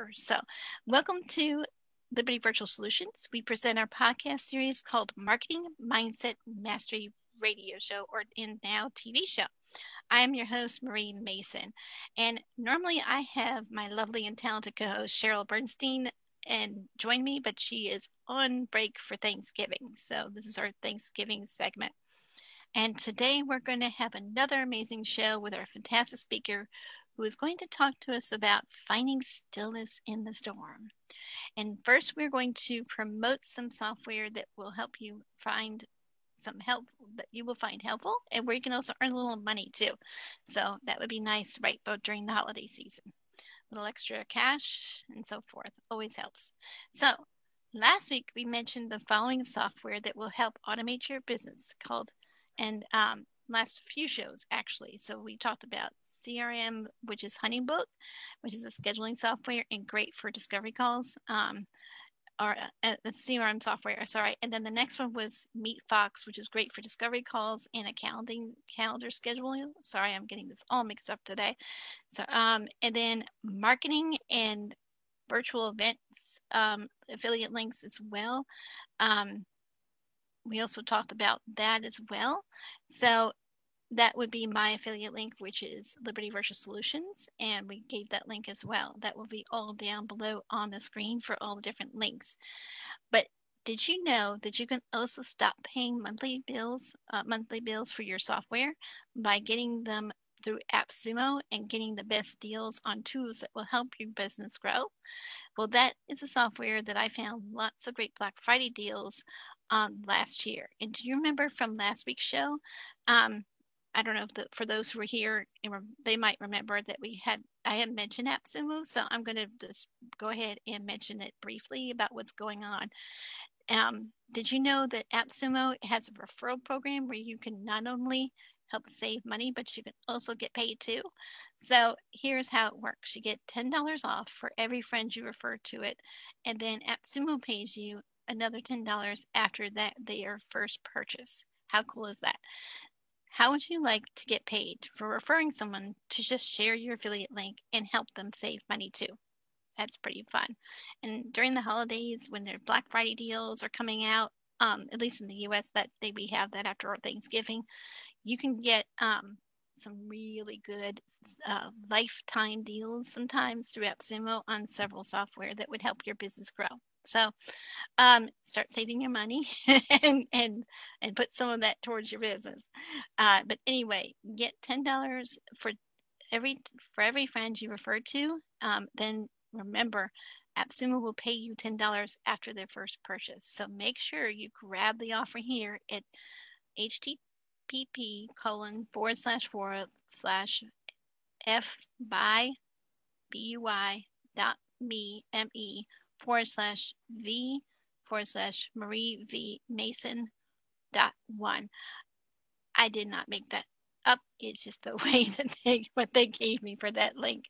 here. So, welcome to Liberty Virtual Solutions. We present our podcast series called Marketing Mindset Mastery Radio Show, or in now TV show. I am your host, Marie Mason, and normally I have my lovely and talented co-host Cheryl Bernstein and join me, but she is on break for Thanksgiving. So this is our Thanksgiving segment. And today we're going to have another amazing show with our fantastic speaker who is going to talk to us about finding stillness in the storm. And first, we're going to promote some software that will help you find some help that you will find helpful and where you can also earn a little money too. So that would be nice, right? Both during the holiday season. A little extra cash and so forth always helps. So last week we mentioned the following software that will help automate your business called and last few shows actually. So we talked about CRM, which is Honeybook, which is a scheduling software and great for discovery calls. Or the CRM software, sorry. And then the next one was MeetFox, which is great for discovery calls and a calendar scheduling. Sorry, I'm getting this all mixed up today. So, and then marketing and virtual events, affiliate links as well. We also talked about that as well. So that would be my affiliate link, which is Liberty Virtual Solutions. And we gave that link as well. That will be all down below on the screen for all the different links. But did you know that you can also stop paying monthly bills for your software by getting them through AppSumo and getting the best deals on tools that will help your business grow? Well, that is a software that I found lots of great Black Friday deals on last year. And do you remember from last week's show? I don't know if for those who were here, they might remember that I had mentioned AppSumo, so I'm going to just go ahead and mention it briefly about what's going on. Did you know that AppSumo has a referral program where you can not only help save money, but you can also get paid too? So here's how it works. You get $10 off for every friend you refer to it, and then AppSumo pays you another $10 after their first purchase. How cool is that? How would you like to get paid for referring someone to just share your affiliate link and help them save money too? That's pretty fun. And during the holidays, when their Black Friday deals are coming out, at least in the U.S., we have that after Thanksgiving, you can get some really good lifetime deals sometimes through AppSumo on several software that would help your business grow. So start saving your money and put some of that towards your business. But anyway, get $10 for every friend you refer to. Then remember, AppSumo will pay you $10 after their first purchase. So make sure you grab the offer here at http://f.buy.me.me/v/Marie V Mason.1. I did not make that up. It's just the way that what they gave me for that link.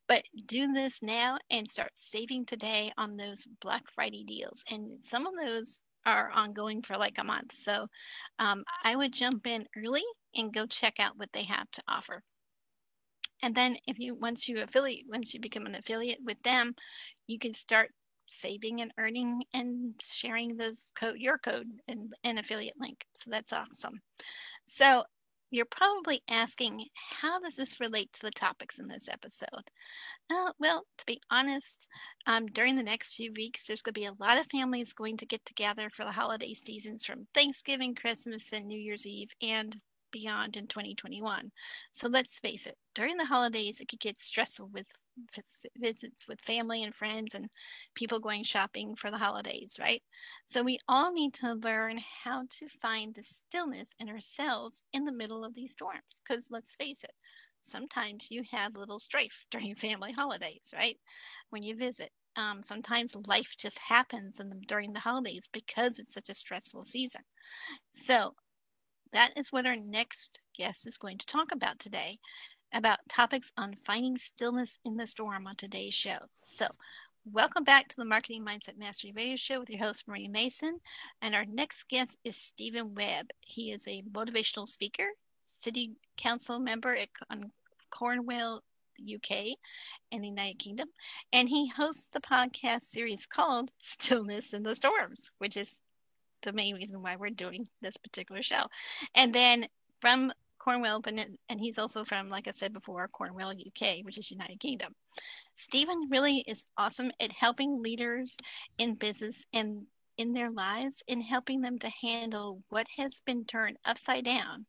But do this now and start saving today on those Black Friday deals. And some of those are ongoing for like a month. So I would jump in early and go check out what they have to offer. And then once you become an affiliate with them, you can start saving and earning and sharing your code and affiliate link. So that's awesome. So you're probably asking, how does this relate to the topics in this episode? Well, to be honest, during the next few weeks, there's going to be a lot of families going to get together for the holiday seasons from Thanksgiving, Christmas, and New Year's Eve, and beyond in 2021. So let's face it, during the holidays, it could get stressful with visits with family and friends and people going shopping for the holidays, right? So we all need to learn how to find the stillness in ourselves in the middle of these storms. Because let's face it, sometimes you have little strife during family holidays, right? When you visit. Sometimes life just happens during the holidays because it's such a stressful season. So that is what our next guest is going to talk about today, about topics on finding stillness in the storm on today's show. So welcome back to the Marketing Mindset Mastery Radio Show with your host, Marie Mason. And our next guest is Stephen Webb. He is a motivational speaker, city council member at Cornwall the UK and the United Kingdom. And he hosts the podcast series called Stillness in the Storms, which is the main reason why we're doing this particular show. And then from Cornwall, and he's also from, like I said before, Cornwall, UK, which is United Kingdom. Stephen really is awesome at helping leaders in business and in their lives, in helping them to handle what has been turned upside down.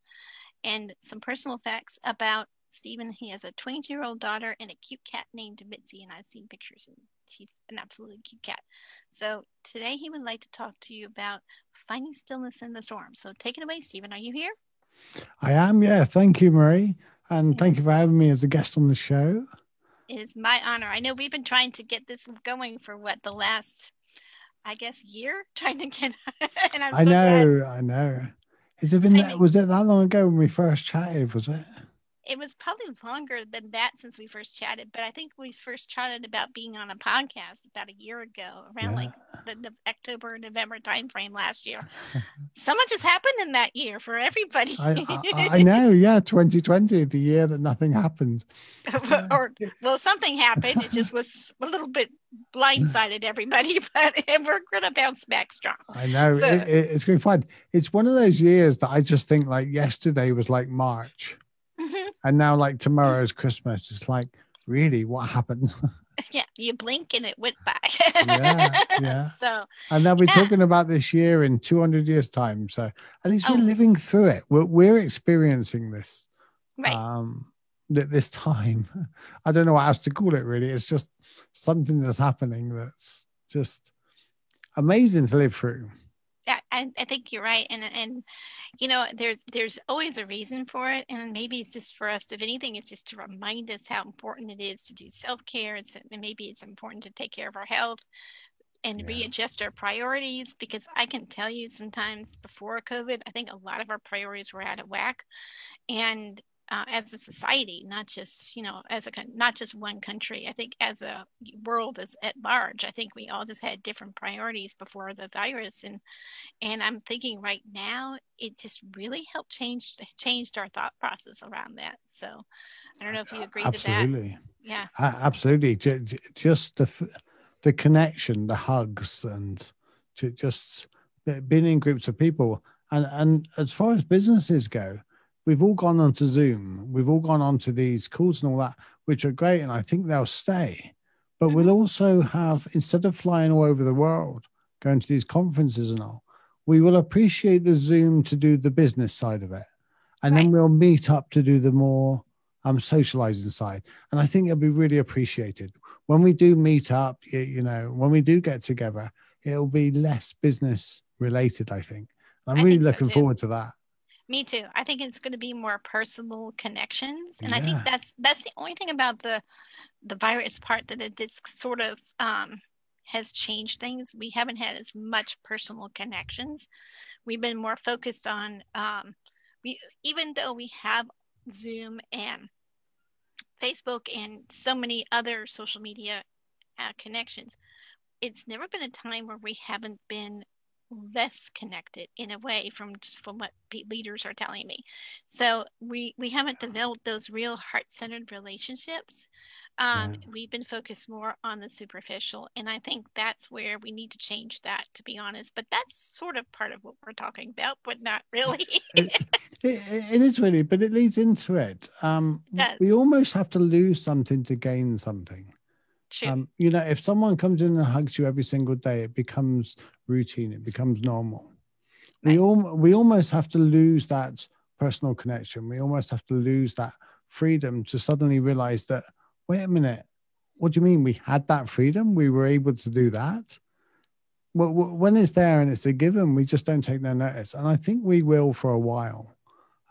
And some personal facts about Stephen: he has a 22-year-old daughter and a cute cat named Mitzi, and I've seen pictures, and she's an absolutely cute cat. So today he would like to talk to you about finding stillness in the storm. So take it away, Stephen. Are you here? I am, yeah. Thank you, Marie. And thank you for having me as a guest on the show. It is my honor. I know we've been trying to get this going for the last, I guess, year, trying to get, and I'm so glad. I know. Was it that long ago when we first chatted, was it? It was probably longer than that since we first chatted, but I think we first chatted about being on a podcast about a year ago, around like the October, November timeframe last year. So much has happened in that year for everybody. I know, yeah, 2020, the year that nothing happened. Well, something happened. It just was a little bit blindsided everybody, but we're going to bounce back strong. I know, so, it's going to be fun. It's one of those years that I just think like yesterday was like March. And now, like, tomorrow's Christmas. It's like, really, what happened? Yeah, you blink and it went by. Yeah. So, and they'll be talking about this year in 200 years' time. So at least we're living through it. We're experiencing this. Right. This time. I don't know what else to call it, really. It's just something that's happening that's just amazing to live through. I think you're right, and you know, there's always a reason for it, and maybe it's just for us. If anything, it's just to remind us how important it is to do self-care. And maybe it's important to take care of our health and readjust our priorities. Because I can tell you, sometimes before COVID, I think a lot of our priorities were out of whack, and as a society, not just not just one country. I think as a world as at large, I think we all just had different priorities before the virus, and I'm thinking right now it just really helped changed our thought process around that. So I don't know if you agree to that. Absolutely. Yeah. Absolutely. Just the connection, the hugs, and just being in groups of people, and as far as businesses go, we've all gone onto Zoom. We've all gone onto these calls and all that, which are great. And I think they'll stay. But we'll also have, instead of flying all over the world, going to these conferences and all, we will appreciate the Zoom to do the business side of it. And then we'll meet up to do the more socializing side. And I think it'll be really appreciated. When we do meet up, when we do get together, it'll be less business related, I think. I'm really looking forward to that. Me too. I think it's going to be more personal connections, and I think that's the only thing about the virus part, that it's sort of has changed things. We haven't had as much personal connections. We've been more focused on even though we have Zoom and Facebook and so many other social media connections, it's never been a time where we haven't been less connected in a way, from what leaders are telling me. So we haven't developed those real heart-centered relationships. We've been focused more on the superficial, and I think that's where we need to change that, to be honest. But that's sort of part of what we're talking about, but not really. It is really, but it leads into it. We almost have to lose something to gain something. True. If someone comes in and hugs you every single day, it becomes routine. It becomes normal. Right. We almost have to lose that personal connection. We almost have to lose that freedom to suddenly realize that, wait a minute, what do you mean we had that freedom? We were able to do that? Well, when it's there and it's a given, we just don't take no notice. And I think we will for a while.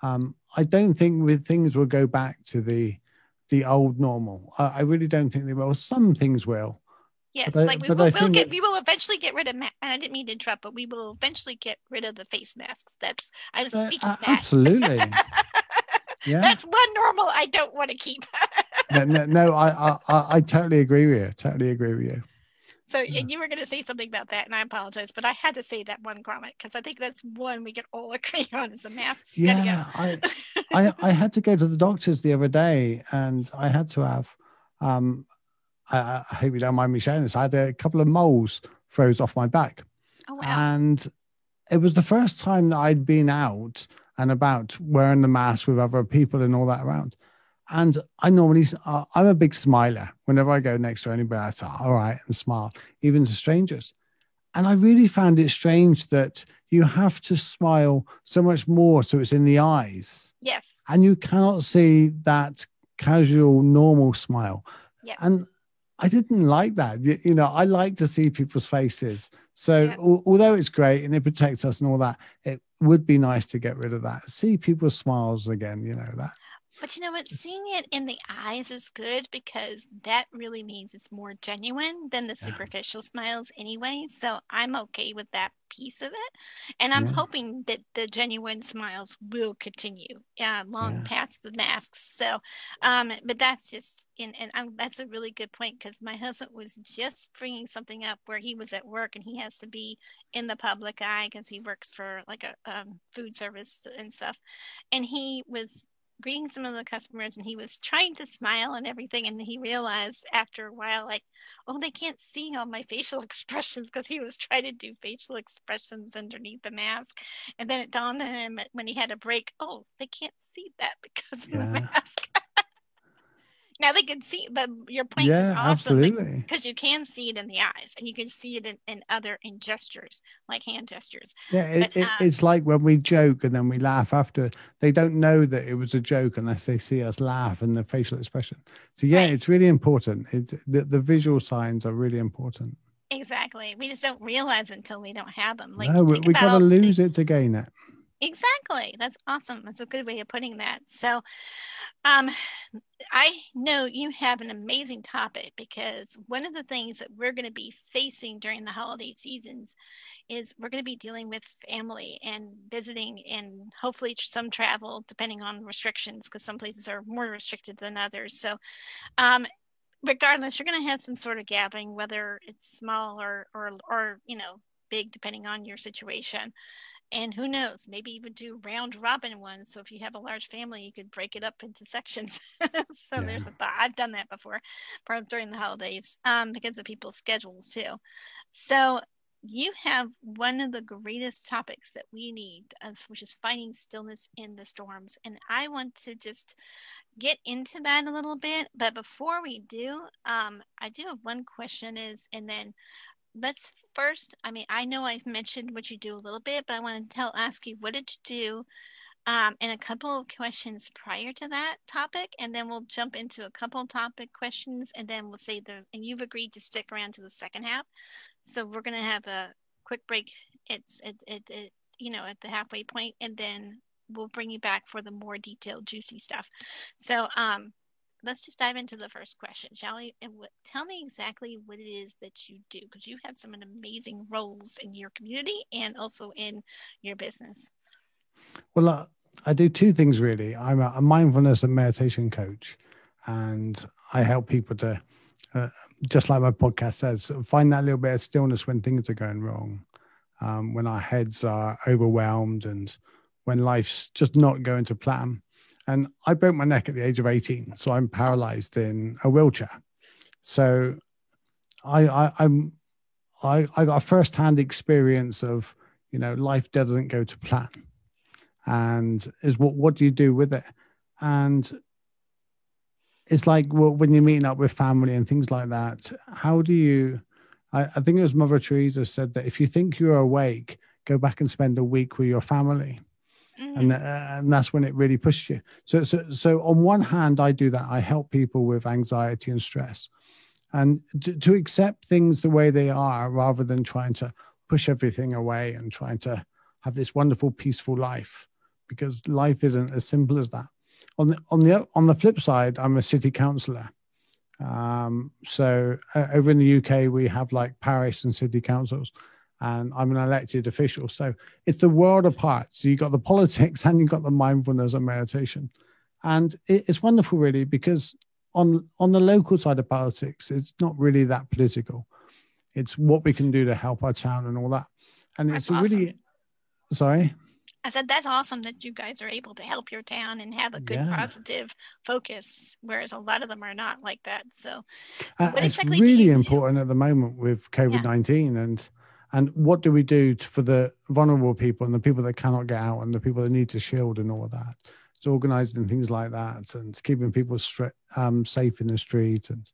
I don't think things will go back to the old normal. I really don't think they will. Some things will. Yes, we will eventually get rid of, and I didn't mean to interrupt, but we will eventually get rid of the face masks. I was speaking that. Absolutely. Yeah. That's one normal I don't want to keep. No, I totally agree with you. So, and you were going to say something about that, and I apologize, but I had to say that one comment because I think that's one we can all agree on is the masks got to Yeah, go. I had to go to the doctors the other day, and I had to have um I hope you don't mind me sharing this. I had a couple of moles froze off my back, Oh, wow. and it was the first time that I'd been out and about wearing the mask with other people and all that around. And I normally, I'm a big smiler. Whenever I go next to anybody, I say, all right, and smile, even to strangers. And I really found it strange that you have to smile so much more so it's in the eyes. Yes. And you cannot see that casual, normal smile. Yep. And I didn't like that. I like to see people's faces. So Yep. although it's great and it protects us and all that, it would be nice to get rid of that. See people's smiles again, that. But you know what? Seeing it in the eyes is good because that really means it's more genuine than the Yeah. superficial smiles anyway. So I'm okay with that piece of it. And I'm Yeah. hoping that the genuine smiles will continue long Yeah. past the masks. So, but that's just, that's a really good point because my husband was just bringing something up where he was at work and he has to be in the public eye because he works for like a food service and stuff. And he was greeting some of the customers and he was trying to smile and everything, and he realized after a while, like, oh, they can't see all my facial expressions because he was trying to do facial expressions underneath the mask. And then it dawned on him when he had a break, oh, they can't see that because of the Yeah. mask. Now they can see, but your point is Yeah, awesome absolutely. because you can see it in the eyes and you can see it in gestures, like hand gestures. Yeah, But it's like when we joke and then we laugh after. They don't know that it was a joke unless they see us laugh and the facial expression. So yeah, right, it's really important. It's the visual signs are really important. exactly. We just don't realize it until we don't have them. Like, No, think we about got to all the lose it to gain it. exactly. That's awesome. That's a good way of putting that. So, um, I know you have an amazing topic because one of the things that we're going to be facing during the holiday seasons is we're going to be dealing with family and visiting and hopefully some travel depending on restrictions because some places are more restricted than others. So, um, regardless, you're going to have some sort of gathering, whether it's small or big, depending on your situation. And who knows, maybe even do round robin ones. So if you have a large family, you could break it up into sections. So Yeah. there's a thought. I've done that before during the holidays because of people's schedules too. So you have one of the greatest topics that we need, which is finding stillness in the storms. And I want to just get into that a little bit. But before we do, I do have one question and then let's first, I mean, I know I've mentioned what you do a little bit, but I want to ask you, what did you do? And a couple of questions prior to that topic, and then we'll jump into a couple of topic questions, and then we'll say and you've agreed to stick around to the second half. So we're going to have a quick break. At the halfway point, and then we'll bring you back for the more detailed, juicy stuff. So, let's just dive into the first question, shall we? And tell me exactly what it is that you do, because you have some amazing roles in your community and also in your business. Well, I do two things really. I'm a mindfulness and meditation coach, and I help people to, just like my podcast says, find that little bit of stillness when things are going wrong, when our heads are overwhelmed and when life's just not going to plan. And I broke my neck at the age of 18, so I'm paralyzed in a wheelchair. So I'm I got a first-hand experience of life doesn't go to plan, and is what do you do with it? And it's like, well, when you're meeting up with family and things like that, how do you? I think it was Mother Teresa said that if you think you're awake, go back and spend a week with your family. Mm-hmm. And that's when it really pushes you. So on one hand, I do that. I help people with anxiety and stress, and to accept things the way they are, rather than trying to push everything away and trying to have this wonderful, peaceful life, because life isn't as simple as that. On the flip side, I'm a city councillor. So over in the UK, we have like parish and city councils, and I'm an elected official. So it's the world apart. So you've got the politics and you've got the mindfulness and meditation. And it's wonderful, really, because on the local side of politics, it's not really that political. It's what we can do to help our town and all that. And That's it's a awesome. really, sorry? I said that's awesome that you guys are able to help your town and have a good Yeah. positive focus, whereas a lot of them are not like that. So, what It's exactly do really you do? important at the moment with Yeah. COVID-19, and what do we do for the vulnerable people and the people that cannot get out and the people that need to shield and all of that. It's organizing things like that and keeping people safe in the street, and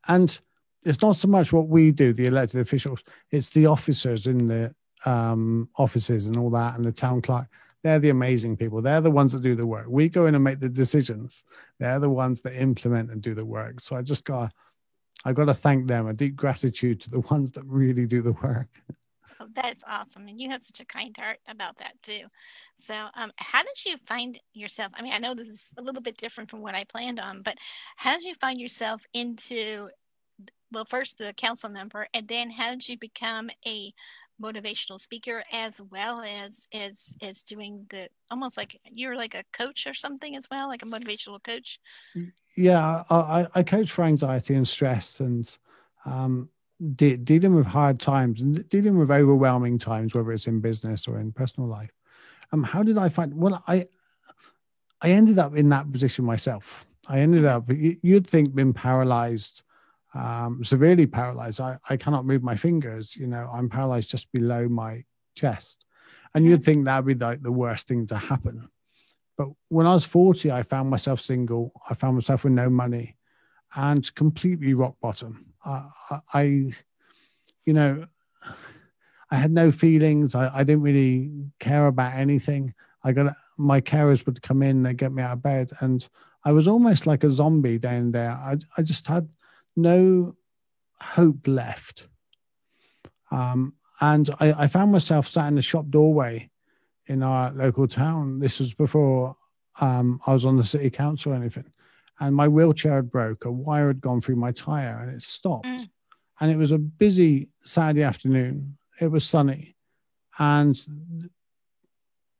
and it's not so much what we do, the elected officials, it's the officers in the offices and all that, and the town clerk. They're the amazing people. They're the ones that do the work. We go in and make the decisions. They're the ones that implement and do the work. So I got to thank them. A deep gratitude to the ones that really do the work. Oh, that's awesome. And you have such a kind heart about that too. So, how did you find yourself? I mean, I know this is a little bit different from what I planned on, but how did you find yourself into, well, first the council member, and then how did you become a motivational speaker as well as doing the almost like you're like a coach or something as well, like a motivational coach? Yeah, I coach for anxiety and stress, and um, dealing with hard times and dealing with overwhelming times, whether it's in business or in personal life. How did I find? Well, I ended up in that position myself. I ended Mm-hmm. up. You'd think being paralyzed, severely paralyzed. I cannot move my fingers. I'm paralyzed just below my chest, and Mm-hmm. you'd think that'd be like the worst thing to happen. But when I was 40, I found myself single. I found myself with no money and completely rock bottom. I you know, I had no feelings. I didn't really care about anything. My carers would come in, they get me out of bed, and I was almost like a zombie down there. I just had no hope left. And I found myself sat in the shop doorway in our local town. This was before I was on the city council or anything. And my wheelchair had broke, a wire had gone through my tire and it stopped. And it was a busy Saturday afternoon. It was sunny. And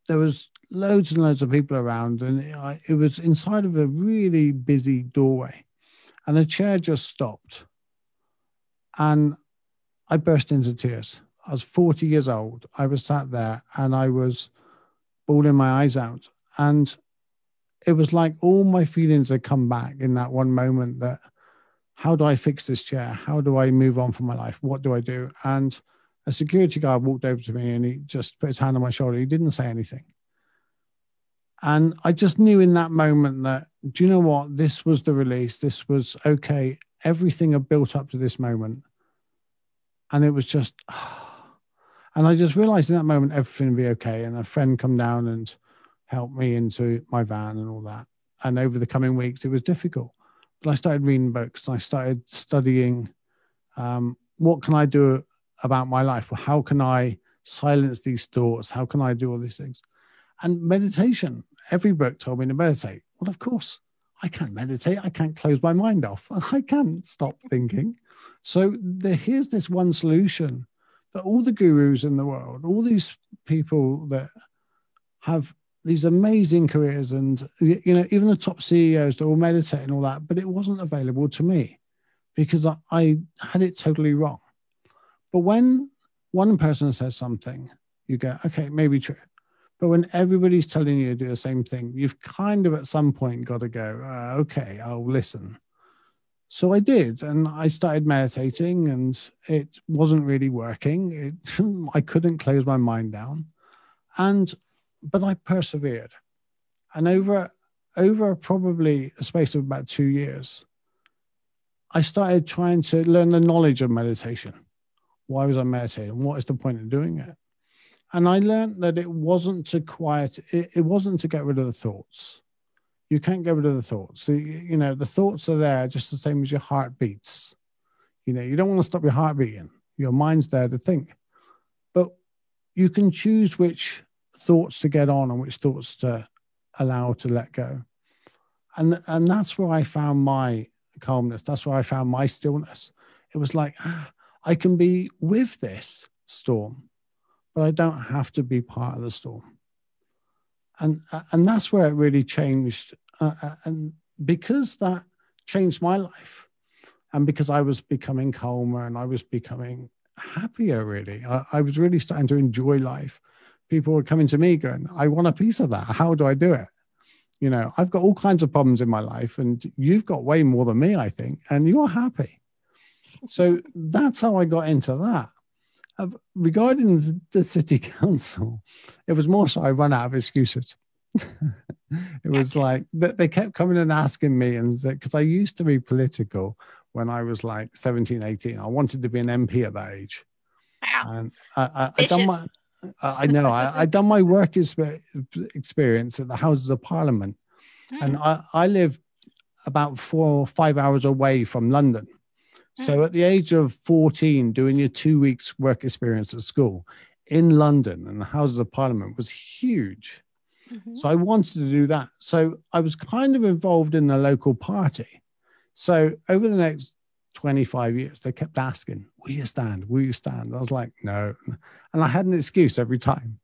there was loads and loads of people around. And it was inside of a really busy doorway. And the chair just stopped. And I burst into tears. I was 40 years old. I was sat there and I was bawling my eyes out. And it was like all my feelings had come back in that one moment. That how do I fix this chair? How do I move on from my life? What do I do? And a security guard walked over to me and he just put his hand on my shoulder. He didn't say anything. And I just knew in that moment that, do you know what? This was the release. This was okay. Everything had built up to this moment. And it was just, and I just realized in that moment, everything would be okay. And a friend come down and helped me into my van and all that. And over the coming weeks, it was difficult. But I started reading books and I started studying what can I do about my life? Well, how can I silence these thoughts? How can I do all these things? And meditation, every book told me to meditate. Well, of course, I can't meditate. I can't close my mind off. I can't stop thinking. So here's this one solution that all the gurus in the world, all these people that have these amazing careers and, even the top CEOs that will meditate and all that, but it wasn't available to me because I had it totally wrong. But when one person says something, you go, okay, maybe true. But when everybody's telling you to do the same thing, you've kind of at some point got to go, okay, I'll listen. So I did, and I started meditating, and it wasn't really working. I couldn't close my mind down, but I persevered, and over probably a space of about 2 years, I started trying to learn the knowledge of meditation. Why was I meditating? What is the point of doing it? And I learned that it wasn't to quiet, it wasn't to get rid of the thoughts. You can't get rid of the thoughts. So, the thoughts are there just the same as your heart beats. You don't want to stop your heart beating. Your mind's there to think. But you can choose which thoughts to get on and which thoughts to allow to let go. And that's where I found my calmness. That's where I found my stillness. It was like, I can be with this storm, but I don't have to be part of the storm. And that's where it really changed. And because that changed my life, And because I was becoming calmer and I was becoming happier, really, I was really starting to enjoy life. People were coming to me going, I want a piece of that. How do I do it? You know, I've got all kinds of problems in my life and you've got way more than me, I think, and you're happy. So that's how I got into that. Regarding the city council, it was more so I run out of excuses. It was like they kept coming and asking me, and because I used to be political when I was like 17, 18. I wanted to be an MP at that age. Wow. And I done my, I done my work experience at the Houses of Parliament. And I live about 4 or 5 hours away from London. So at the age of 14, doing your 2 weeks work experience at school in London and the Houses of Parliament was huge. So I wanted to do that. So I was kind of involved in the local party. So over the next 25 years, they kept asking, will you stand? Will you stand? I was like, no. And I had an excuse every time.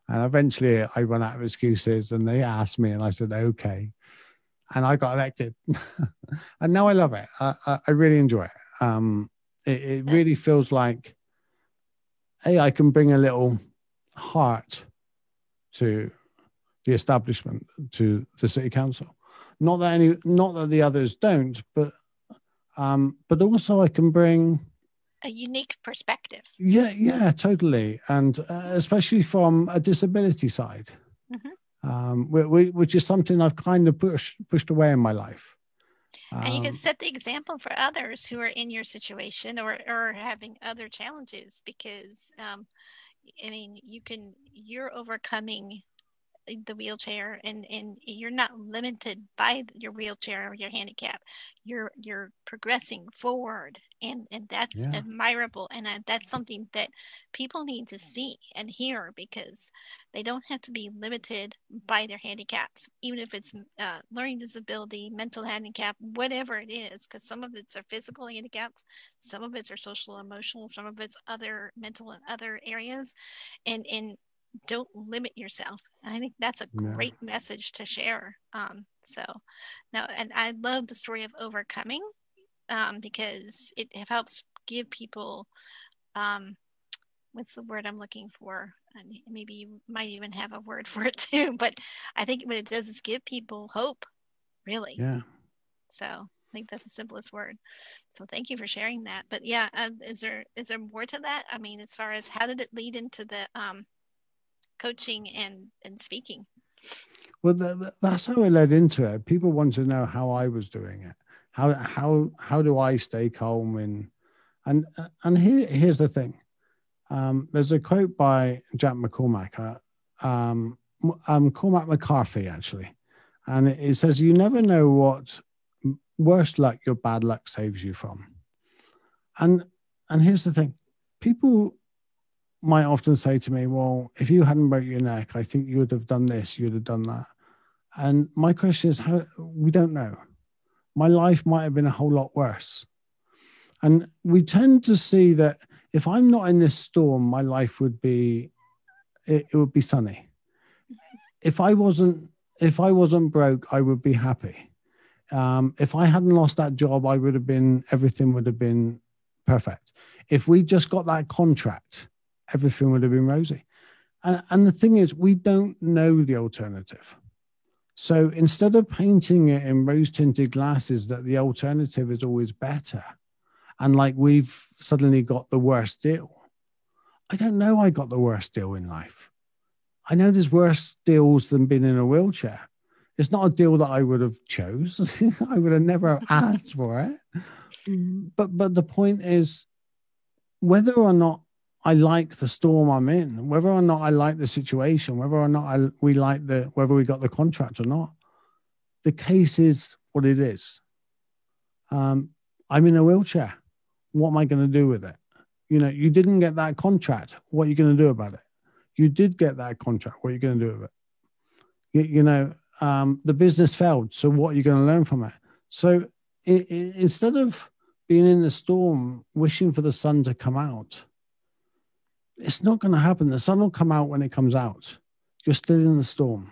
And eventually I ran out of excuses and they asked me and I said, okay. And I got elected. And now I love it. I really enjoy it. It really feels like, hey, I can bring a little heart to the establishment, to the city council. Not that the others don't, but also I can bring a unique perspective. Yeah, totally, and especially from a disability side, which is something I've kind of pushed away in my life. And you can set the example for others who are in your situation or having other challenges, because I mean, you're overcoming the wheelchair and you're not limited by your wheelchair or your handicap. You're progressing forward, and that's admirable, and that's something that people need to see and hear, because they don't have to be limited by their handicaps, even if it's learning disability, mental handicap, whatever it is, because some of it's are physical handicaps, some of it's are social, emotional, some of it's other mental and other areas, and don't limit yourself. And I think that's a great message to share. So now, and I love the story of overcoming, because it helps give people, what's the word I'm looking for? And maybe you might even have a word for it too, but I think what it does is give people hope, really. Yeah. So I think that's the simplest word. So thank you for sharing that. But yeah, is there more to that? I mean, as far as how did it lead into the coaching and speaking? Well, that's how it led into it. People want to know how I was doing it. How do I stay calm and here's the thing. There's a quote by Jack McCormack, Cormac McCarthy actually, and it says, "You never know what worse luck your bad luck saves you from." And here's the thing, people might often say to me, well, if you hadn't broke your neck, I think you would have done this, you'd have done that. And my question is, how? We don't know. My life might have been a whole lot worse. And we tend to see that if I'm not in this storm, my life would be, it would be sunny. If I wasn't broke, I would be happy. If I hadn't lost that job, everything would have been perfect. If we just got that contract, everything would have been rosy. And the thing is, we don't know the alternative. So instead of painting it in rose-tinted glasses that the alternative is always better, and like we've suddenly got the worst deal. I don't know I got the worst deal in life. I know there's worse deals than being in a wheelchair. It's not a deal that I would have chose. I would have never asked for it. But the point is, whether or not I like the storm I'm in, whether or not I like the situation, whether or not whether we got the contract or not, the case is what it is. I'm in a wheelchair. What am I going to do with it? You know, you didn't get that contract. What are you going to do about it? You did get that contract. What are you going to do with it? The business failed. So what are you going to learn from it? So instead of being in the storm, wishing for the sun to come out, it's not going to happen. The sun will come out when it comes out. You're still in the storm.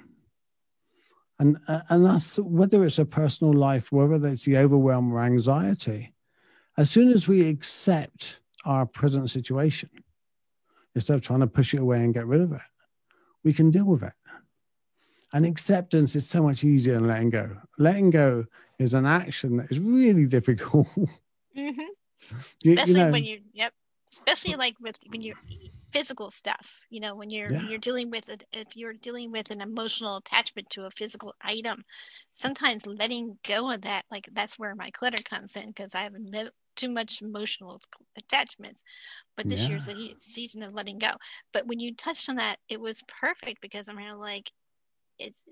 And that's whether it's a personal life, whether it's the overwhelm or anxiety. as soon as we accept our present situation, instead of trying to push it away and get rid of it, we can deal with it. And acceptance is so much easier than letting go. Letting go is an action that is really difficult. Especially when you're, especially like when you're physical stuff, when you're dealing with it, if you're dealing with an emotional attachment to a physical item, sometimes letting go of that, like that's where my clutter comes in, because I have too much emotional attachments. But this year's a season of letting go. But when you touched on that, it was perfect, because I'm really like, it's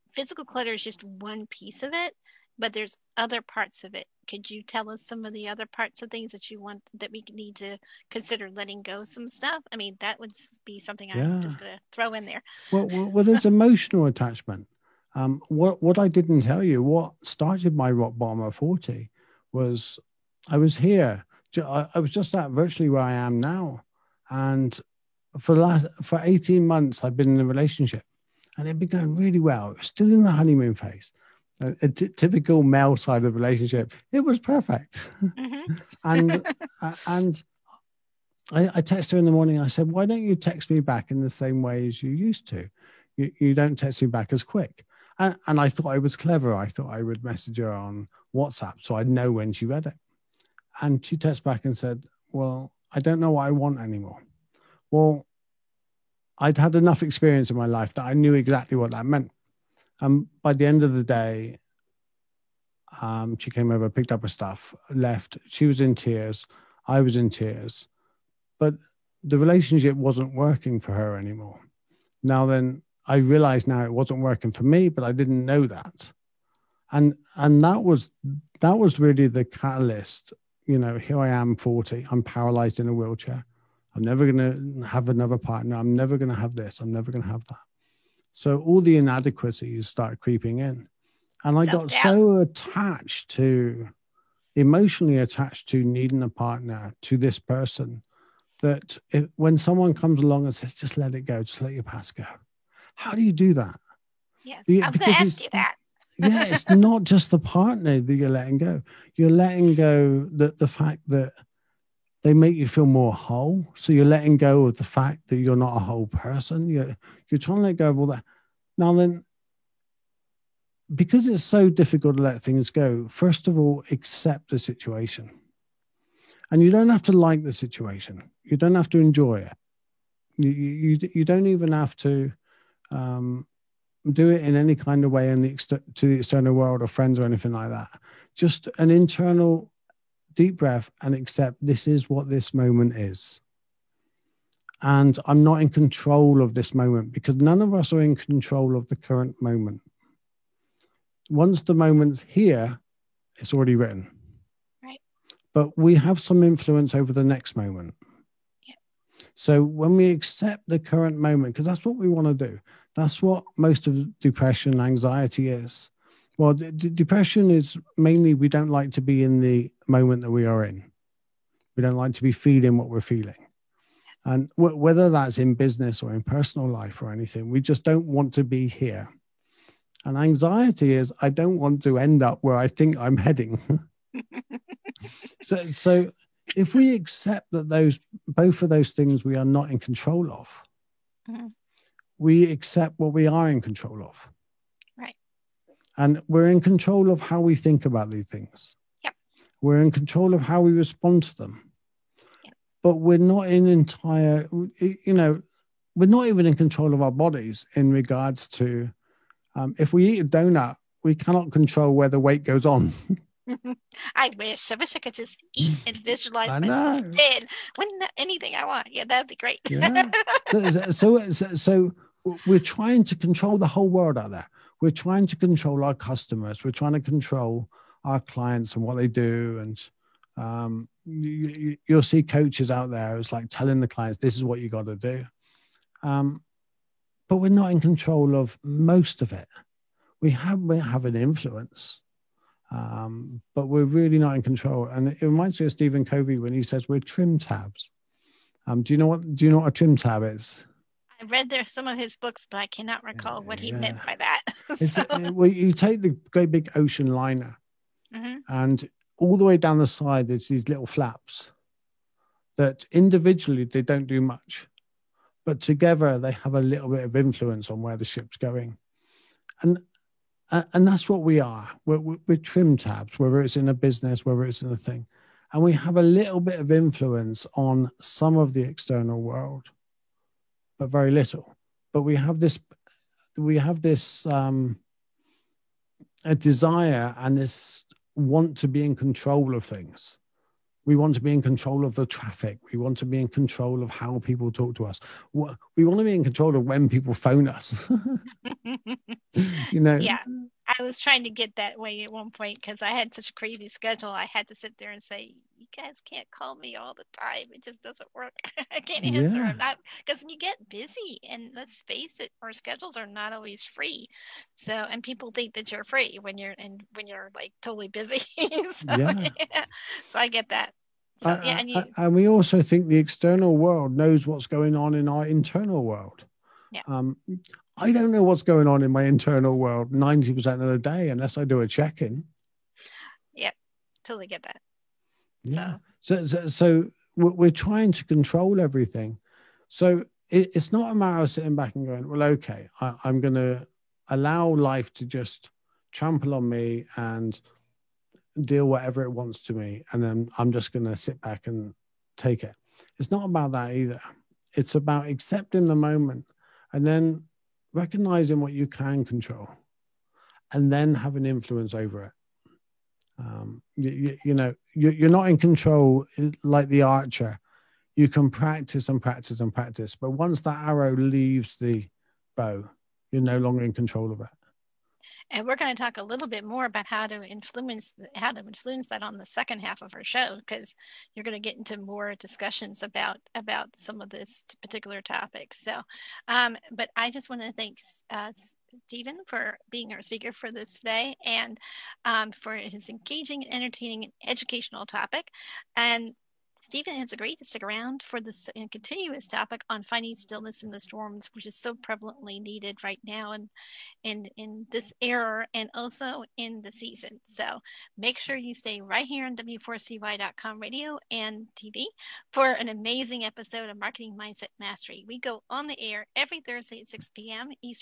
physical clutter is just one piece of it, but there's other parts of it. Could you tell us some of the other parts of things that you want, that we need to consider letting go some stuff? I mean, that would be something I'm just going to throw in there. Well, there's emotional attachment. What I didn't tell you, what started my rock bottom at 40 was I was here. I was just at virtually where I am now. And for 18 months, I've been in a relationship, and it'd been going really well. Still in the honeymoon phase. A typical male side of the relationship. It was perfect. And I texted her in the morning. I said, why don't you text me back in the same way as you used to? You don't text me back as quick. And I thought I was clever. I thought I would message her on WhatsApp so I'd know when she read it. And she texted back and said, well, I don't know what I want anymore. Well, I'd had enough experience in my life that I knew exactly what that meant. By the end of the day, she came over, picked up her stuff, left. She was in tears. I was in tears. But the relationship wasn't working for her anymore. Now then, I realized now it wasn't working for me, but I didn't know that. And that was really the catalyst. Here I am, 40. I'm paralyzed in a wheelchair. I'm never going to have another partner. I'm never going to have this. I'm never going to have that. So all the inadequacies start creeping in. And I got so emotionally attached to needing a partner, to this person, that when someone comes along and says, just let it go, just let your past go. How do you do that? Yes, I was going to ask you that. Yeah, it's not just the partner that you're letting go. You're letting go the fact that they make you feel more whole. So you're letting go of the fact that you're not a whole person. You're trying to let go of all that. Now then, because it's so difficult to let things go, first of all, accept the situation. And you don't have to like the situation. You don't have to enjoy it. You don't even have to do it in any kind of way to the external world or friends or anything like that. Just an internal deep breath and accept this is what this moment is. And I'm not in control of this moment, because none of us are in control of the current moment. Once the moment's here, it's already written. Right. But we have some influence over the next moment. Yeah. So when we accept the current moment, because that's what we want to do. That's what most of depression, anxiety is. Well, depression is mainly we don't like to be in the moment that we are in. We don't like to be feeling what we're feeling. And whether that's in business or in personal life or anything, we just don't want to be here. And anxiety is, I don't want to end up where I think I'm heading. So if we accept that both of those things we are not in control of, we accept what we are in control of. Right. And we're in control of how we think about these things. Yep. We're in control of how we respond to them. Yep. But we're not we're not even in control of our bodies in regards to, if we eat a donut, we cannot control where the weight goes on. I wish I could just eat and visualize myself thin. Wouldn't anything I want? Yeah, that'd be great. Yeah. So we're trying to control the whole world out there. We're trying to control our customers. We're trying to control our clients and what they do. And you'll see coaches out there. It's like telling the clients, this is what you got to do. But we're not in control of most of it. We have an influence. But we're really not in control. And it reminds me of Stephen Covey when he says we're trim tabs. Do you know what a trim tab is? I read some of his books, but I cannot recall what he meant by that. Well, you take the great big ocean liner, and all the way down the side, there's these little flaps that individually they don't do much, but together they have a little bit of influence on where the ship's going. And that's what we are. We're trim tabs, whether it's in a business, whether it's in a thing. And we have a little bit of influence on some of the external world, but very little. But we have this a desire and this want to be in control of things. We want to be in control of the traffic. We want to be in control of how people talk to us. We want to be in control of when people phone us. You know? Yeah, I was trying to get that way at one point because I had such a crazy schedule. I had to sit there and say, "You guys can't call me all the time. It just doesn't work. I can't answer. Yeah. I'm not," because you get busy, and let's face it, our schedules are not always free. So, and people think that you're free when you're like totally busy. So, Yeah. yeah. So I get that. So yeah, and you, And we also think the external world knows what's going on in our internal world. yeah, I don't know what's going on in my internal world 90% of the day unless I do a check-in. yeah, totally get that. Yeah. So So we're trying to control everything. So it's not a matter of sitting back and going, well, okay, I'm going to allow life to just trample on me and deal whatever it wants to me. And then I'm just going to sit back and take it. It's not about that either. It's about accepting the moment and then recognizing what you can control and then having influence over it. You know, you're not in control like the archer. You can practice and practice and practice, but once that arrow leaves the bow, you're no longer in control of it. And we're going to talk a little bit more about how to influence that on the second half of our show, because you're going to get into more discussions about some of this particular topic. So, but I just want to thank Stephen for being our speaker for this today, and for his engaging, entertaining, and educational topic. And Stephen has agreed to stick around for this and continuous topic on finding stillness in the storms, which is so prevalently needed right now in this era and also in the season. So make sure you stay right here on W4CY.com radio and TV for an amazing episode of Marketing Mindset Mastery. We go on the air every Thursday at 6 p.m. Eastern